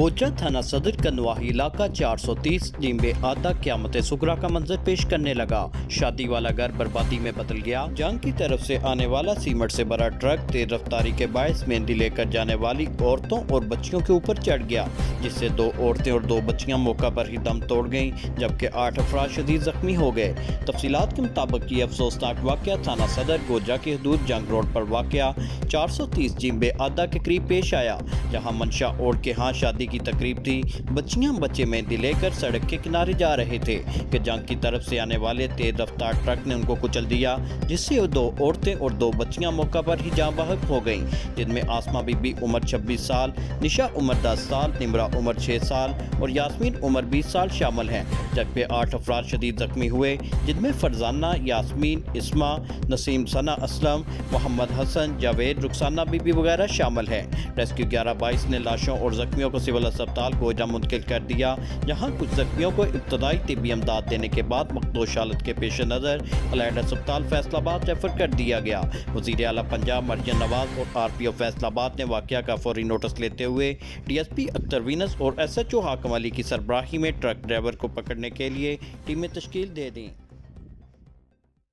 गोजा थाना सदर का नवाही इलाका 430 जिम्बे आधा क़यामत सुगरा का मंजर पेश करने लगा। शादी वाला घर बर्बादी में बदल गया। जंग की तरफ से आने वाला सीमेंट से भरा ट्रक तेज रफ्तारी के बायस मेहंदी लेकर जाने वाली औरतों और बच्चियों के ऊपर चढ़ गया, जिससे 2 औरतें और 2 बच्चियां मौका पर ही दम तोड़ गईं, जबकि 8 अफराद शदीद जख्मी हो गए। तफसीलात के मुताबिक ये अफसोसनाक वाक़या थाना सदर गोजा की हदूद जंग रोड पर वाक़या 430 जिम्बे आधा के करीब पेश आया, जहाँ मंशा और के यहाँ शादी की तकरीब थी। बच्चियां बच्चे मेहंदी लेकर सड़क के किनारे जा रहे थे कि जंग की तरफ से आने वाले तेज रफ्तार ट्रक ने उनको कुचल दिया, जिससे 2 औरतें और 2 बच्चियां मौका पर ही जाँ बहक हो गईं, जिनमें आसमा बीबी उम्र 26 साल, निशा उम्र 10 साल, निमरा उम्र 6 साल और यास्मीन उम्र 20 साल शामिल हैं। जबकि 8 अफराद शदीद जख्मी हुए, जिनमें फरजाना, यास्मीन, इस्मा, नसीम, सना असलम, मोहम्मद हसन, जावेद, रुखसाना बीबी वगैरह शामिल हैं। रेस्क्यू 1122 ने लाशों और जख्मियों को सिविल अस्पताल गोजा मुंतकिल कर दिया, जहां कुछ जख्मियों को इब्तदाई तिब्बी इमदाद देने के बाद मखदूश हालत के पेश नज़र अलैड अस्पताल फैसलाबाद रेफर कर दिया गया। वज़ीर आला पंजाब मरियम नवाज और RPO फैसलाबाद ने वाक़या का फौरी नोटिस लेते हुए DSP अख्तर वीनस और SHO हाकम अली की सरबराही में ट्रक ड्राइवर को पकड़ने के लिए टीमें तश्कील दे दी।